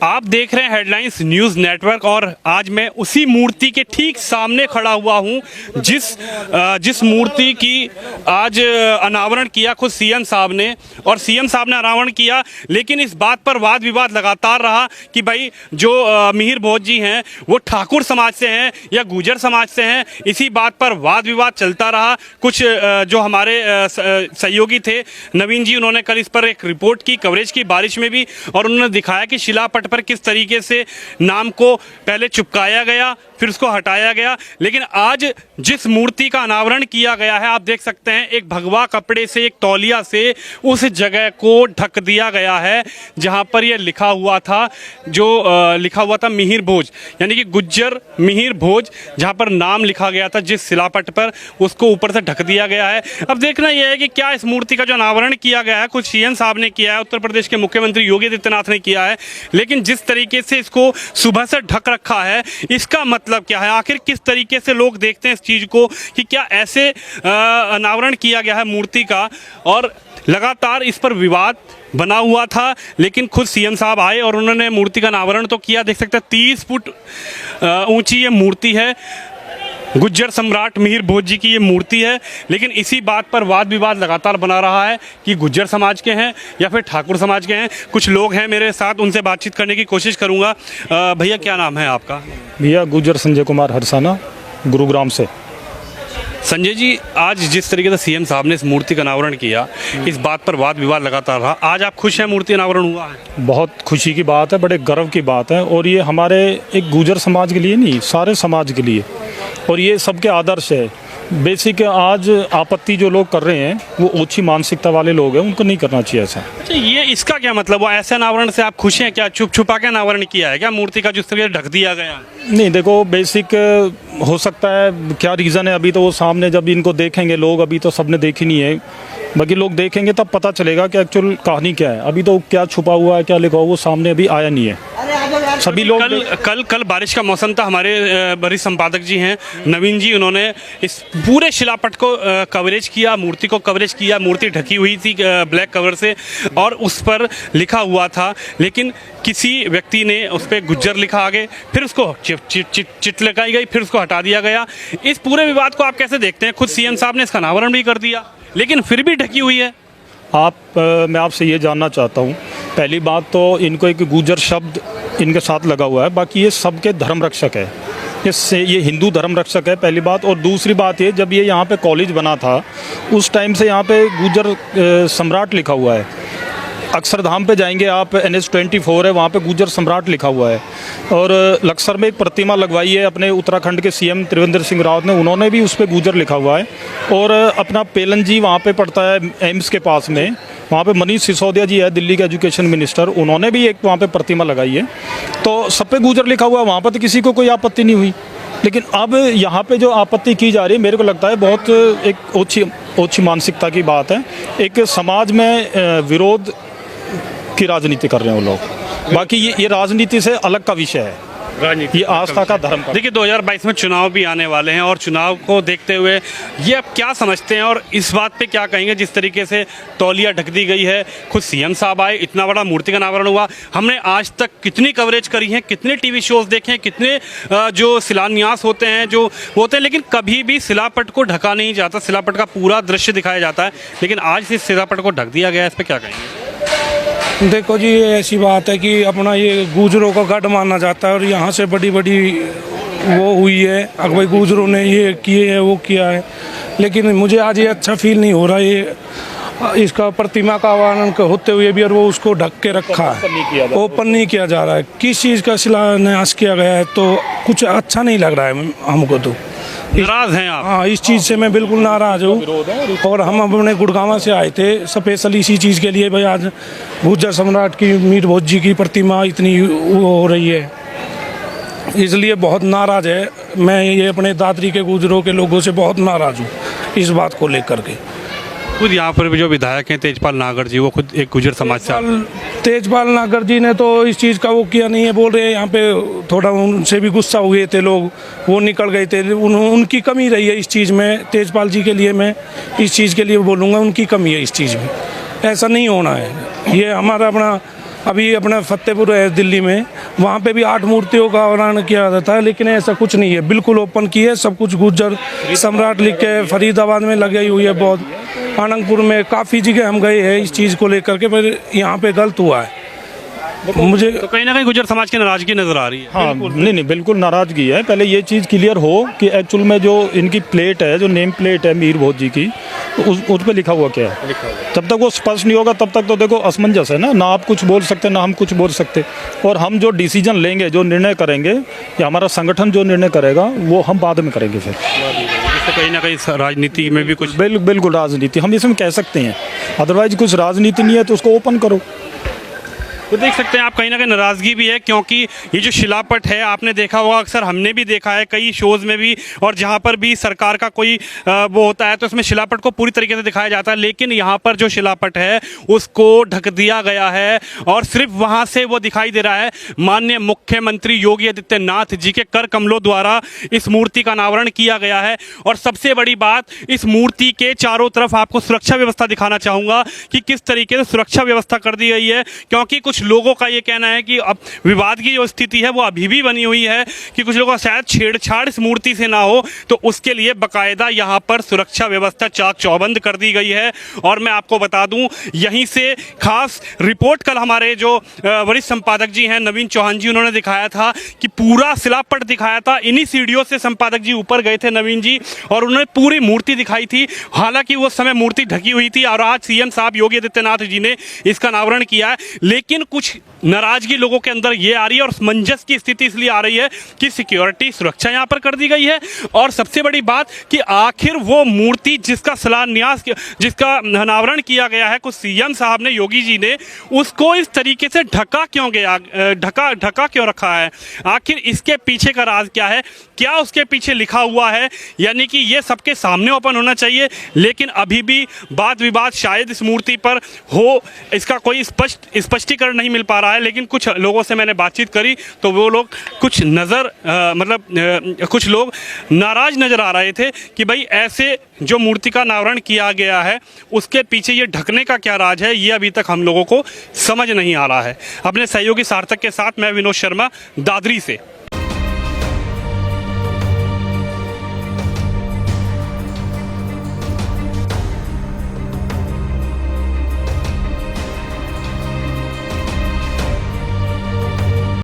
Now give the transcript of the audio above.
आप देख रहे हैं हेडलाइंस न्यूज़ नेटवर्क और आज मैं उसी मूर्ति के ठीक सामने खड़ा हुआ हूं जिस मूर्ति की आज अनावरण किया खुद सीएम साहब ने। और सीएम साहब ने अनावरण किया, लेकिन इस बात पर वाद विवाद लगातार रहा कि भाई जो मिहिर भोज जी हैं वो ठाकुर समाज से हैं या गुर्जर समाज से हैं। इसी बात पर वाद विवाद चलता रहा। कुछ जो हमारे सहयोगी थे नवीन जी, उन्होंने कल इस पर एक रिपोर्ट की, कवरेज की बारिश में भी, और उन्होंने दिखाया कि शिलापट पर किस तरीके से नाम को पहले चिपकाया गया फिर उसको हटाया गया। लेकिन आज जिस मूर्ति का अनावरण किया गया है, आप देख सकते हैं एक भगवा कपड़े से, एक तौलिया से उस जगह को ढक दिया गया है जहां पर यह लिखा हुआ था, जो लिखा हुआ था मिहिर भोज, यानी कि गुज्जर मिहिर भोज, जहां पर नाम लिखा गया था जिस शिलापट पर, उसको ऊपर से ढक दिया गया है। अब देखना यह है कि क्या इस मूर्ति का जो अनावरण किया गया है, कुछ सीएम साहब ने किया है, उत्तर प्रदेश के मुख्यमंत्री योगी आदित्यनाथ ने किया है, लेकिन जिस तरीके से इसको सुबह से ढक रखा है, इसका मतलब क्या है? आखिर किस तरीके से लोग देखते हैं इस चीज को कि क्या ऐसे अनावरण किया गया है मूर्ति का? और लगातार इस पर विवाद बना हुआ था, लेकिन खुद सीएम साहब आए और उन्होंने मूर्ति का अनावरण तो किया। देख सकते हैं 30 फुट ऊंची ये मूर्ति है, गुज्जर सम्राट मिहिर भोज जी की ये मूर्ति है। लेकिन इसी बात पर वाद विवाद लगातार बना रहा है कि गुज्जर समाज के हैं या फिर ठाकुर समाज के हैं। कुछ लोग हैं मेरे साथ, उनसे बातचीत करने की कोशिश करूंगा। भैया क्या नाम है आपका? भैया गुज्जर संजय कुमार हरसाना, गुरुग्राम से। संजय जी, आज जिस तरीके से सीएम साहब ने इस मूर्ति का अनावरण किया, इस बात पर वाद विवाद लगातार रहा। आज आप खुश हैं मूर्ति अनावरण हुआ है? बहुत खुशी की बात है, बड़े गर्व की बात है। और ये हमारे एक गुज्जर समाज के लिए नहीं, सारे समाज के लिए, और ये सबके आदर्श है। बेसिक आज आपत्ति जो लोग कर रहे हैं वो ओछी मानसिकता वाले लोग हैं, उनको नहीं करना चाहिए ऐसा। अच्छा, ये इसका क्या मतलब? वो ऐसे अनावरण से आप खुश हैं क्या? छुप छुपा के अनावरण किया है क्या मूर्ति का, जिस तरीके से ढक दिया गया? नहीं, देखो बेसिक हो सकता है क्या रीज़न है, अभी तो वो सामने जब इनको देखेंगे लोग, अभी तो सबने देखी नहीं है, बाकी लोग देखेंगे तब पता चलेगा कि एक्चुअल कहानी क्या है। अभी तो क्या छुपा हुआ है, क्या लिखा हुआ, वो सामने अभी आया नहीं है। सभी लोग कल बारिश का मौसम था। हमारे वरिष्ठ संपादक जी हैं नवीन जी, उन्होंने इस पूरे शिलापट को कवरेज किया, मूर्ति को कवरेज किया। मूर्ति ढकी हुई थी ब्लैक कवर से और उस पर लिखा हुआ था, लेकिन किसी व्यक्ति ने उस पर गुज्जर लिखा आगे, फिर उसको चिट लगाई गई, फिर उसको हटा दिया गया। इस पूरे विवाद को आप कैसे देखते हैं? खुद सीएम साहब ने इसका अनावरण भी कर दिया, लेकिन फिर भी ढकी हुई है। मैं आपसे ये जानना चाहता हूँ, पहली बात तो इनको एक गुज्जर शब्द इनके साथ लगा हुआ है, बाकी ये सबके धर्म रक्षक है, ये हिंदू धर्म रक्षक है, पहली बात। और दूसरी बात ये, जब ये यहाँ पे कॉलेज बना था उस टाइम से यहाँ पे गुज्जर सम्राट लिखा हुआ है। अक्षरधाम पे जाएंगे आप, NH24 है, वहाँ पे गुज्जर सम्राट लिखा हुआ है। और लक्सर में एक प्रतिमा लगवाई है अपने उत्तराखंड के सीएम त्रिवेंद्र सिंह रावत ने, उन्होंने भी उस पर गुज्जर लिखा हुआ है। और अपना पेलन जी वहाँ पे पड़ता है एम्स के पास में, वहाँ पे मनीष सिसोदिया जी है दिल्ली के एजुकेशन मिनिस्टर, उन्होंने भी एक वहाँ पे प्रतिमा लगाई है। तो सब पे गुज्जर लिखा हुआ है, वहाँ पर तो किसी को कोई आपत्ति नहीं हुई। लेकिन अब यहाँ पे जो आपत्ति की जा रही है, मेरे को लगता है बहुत एक ओछी मानसिकता की बात है। एक समाज में विरोध की राजनीति कर रहे हैं वो लोग। बाकी ये राजनीति से अलग का विषय है, राजनीति, ये आस्था का धर्म का। देखिए 2022 में चुनाव भी आने वाले हैं और चुनाव को देखते हुए ये आप क्या समझते हैं और इस बात पे क्या कहेंगे जिस तरीके से तौलिया ढक दी गई है? खुद सीएम साहब आए, इतना बड़ा मूर्ति का अनावरण हुआ। हमने आज तक कितनी कवरेज करी है, कितने टीवी शोज देखे हैं, कितने जो शिलान्यास होते हैं जो होते हैं, लेकिन कभी भी शिलापट को ढका नहीं जाता, शिलापट का पूरा दृश्य दिखाया जाता है। लेकिन आज इस शिलापट को ढक दिया गया है, इस पर क्या कहेंगे? देखो जी, ये ऐसी बात है कि अपना ये गुजरों का गढ़ माना जाता है और यहाँ से बड़ी बड़ी वो हुई है, अगर भाई गुजरों ने ये किए है वो किया है। लेकिन मुझे आज ये अच्छा फील नहीं हो रहा है इसका प्रतिमा का अनावरण होते हुए भी, और वो उसको ढक के रखा है, ओपन नहीं किया जा रहा है। किस चीज़ का शिलान्यास किया गया है, तो कुछ अच्छा नहीं लग रहा है हमको। तो नाराज हैं आप? हाँ, इस चीज़ से मैं बिल्कुल नाराज़ हूँ। और हम अपने गुड़गांव से आए थे स्पेशल इसी चीज़ के लिए, भाई आज गुज्जर सम्राट की मिहिर भोज जी की प्रतिमा इतनी वो हो रही है, इसलिए बहुत नाराज़ है। मैं ये अपने दादरी के गुजरों के लोगों से बहुत नाराज़ हूँ इस बात को लेकर के। खुद यहाँ पर भी जो विधायक हैं तेजपाल नागर जी, वो खुद एक गुज्जर समाज से। तेजपाल नागर जी ने तो इस चीज़ का वो किया नहीं है, बोल रहे हैं यहाँ पे थोड़ा उनसे भी गुस्सा हुए थे लोग, वो निकल गए थे। उनकी कमी रही है इस चीज़ में। तेजपाल जी के लिए मैं इस चीज़ के लिए बोलूँगा, उनकी कमी है इस चीज़ में, ऐसा नहीं होना है। ये हमारा अपना अभी अपना फतेहपुर है दिल्ली में, वहाँ पे भी 8 मूर्तियों का अनावरण किया जाता है, लेकिन ऐसा कुछ नहीं है, बिल्कुल ओपन की है सब कुछ। गुर्जर सम्राट लिख के फरीदाबाद में लगाई हुई है, बहुत आनंदपुर में काफ़ी जगह हम गए हैं इस चीज़ को लेकर के, पर यहाँ पे गलत हुआ है। मुझे तो कहीं ना कहीं गुर्जर समाज की नाराजगी नजर आ रही है। हाँ, नहीं बिल्कुल नाराज़गी है। पहले ये चीज़ क्लियर हो कि एक्चुअल में जो इनकी प्लेट है, जो नेम प्लेट है मीर भोज जी की, तो उस पर लिखा हुआ क्या है। जब तक वो स्पष्ट नहीं होगा तब तक तो देखो असमंजस है ना आप कुछ बोल सकते ना हम कुछ बोल सकते। और हम जो डिसीजन लेंगे, जो निर्णय करेंगे, या हमारा संगठन जो निर्णय करेगा वो हम बाद में करेंगे फिर। इससे कहीं ना कहीं राजनीति में भी कुछ बिल्कुल राजनीति हम इसमें कह सकते हैं, अदरवाइज कुछ राजनीति नहीं है तो उसको ओपन करो। तो देख सकते हैं आप कहीं ना कहीं नाराजगी भी है, क्योंकि ये जो शिलापट है आपने देखा होगा, अक्सर हमने भी देखा है कई शोज़ में भी, और जहाँ पर भी सरकार का कोई वो होता है तो उसमें शिलापट को पूरी तरीके से दिखाया जाता है। लेकिन यहाँ पर जो शिलापट है उसको ढक दिया गया है और सिर्फ वहाँ से वो दिखाई दे रहा है। माननीय मुख्यमंत्री योगी आदित्यनाथ जी के कर कमलों द्वारा इस मूर्ति का अनावरण किया गया है। और सबसे बड़ी बात, इस मूर्ति के चारों तरफ आपको सुरक्षा व्यवस्था दिखाना चाहूँगा कि किस तरीके से सुरक्षा व्यवस्था कर दी गई है, क्योंकि कुछ लोगों का ये कहना है कि अब विवाद की जो स्थिति है वो अभी भी बनी हुई है कि कुछ लोगों का शायद छेड़छाड़ इस मूर्ति से ना हो, तो उसके लिए बाकायदा यहाँ पर सुरक्षा व्यवस्था चाक चौबंद कर दी गई है। और मैं आपको बता दूं, यहीं से खास रिपोर्ट कल हमारे जो वरिष्ठ संपादक जी हैं नवीन चौहान जी, उन्होंने दिखाया था कि पूरा शिलापट दिखाया था। इन्हीं सीढ़ियों से संपादक जी ऊपर गए थे नवीन जी, और उन्होंने पूरी मूर्ति दिखाई थी। हालांकि उस समय मूर्ति ढकी हुई थी और आज सीएम साहब योगी आदित्यनाथ जी ने इसका अनावरण किया है। लेकिन कुछ नाराजगी लोगों के अंदर ये आ रही है और असमंजस की स्थिति इसलिए आ रही है कि सिक्योरिटी सुरक्षा यहाँ पर कर दी गई है। और सबसे बड़ी बात कि आखिर वो मूर्ति जिसका शिलान्यास, जिसका अनावरण किया गया है कुछ सीएम साहब ने, योगी जी ने, उसको इस तरीके से ढका क्यों गया, ढका क्यों रखा है? आखिर इसके पीछे का राज क्या है, क्या उसके पीछे लिखा हुआ है? यानी कि ये सबके सामने ओपन होना चाहिए। लेकिन अभी भी वाद विवाद शायद इस मूर्ति पर हो, इसका कोई स्पष्टीकरण नहीं मिल पा रहा है। लेकिन कुछ लोगों से मैंने बातचीत करी तो वो लोग कुछ कुछ लोग नाराज नजर आ रहे थे कि भाई ऐसे जो मूर्ति का अनावरण किया गया है उसके पीछे ये ढकने का क्या राज है, ये अभी तक हम लोगों को समझ नहीं आ रहा है। अपने सहयोगी सार्थक के साथ मैं विनोद शर्मा, दादरी से।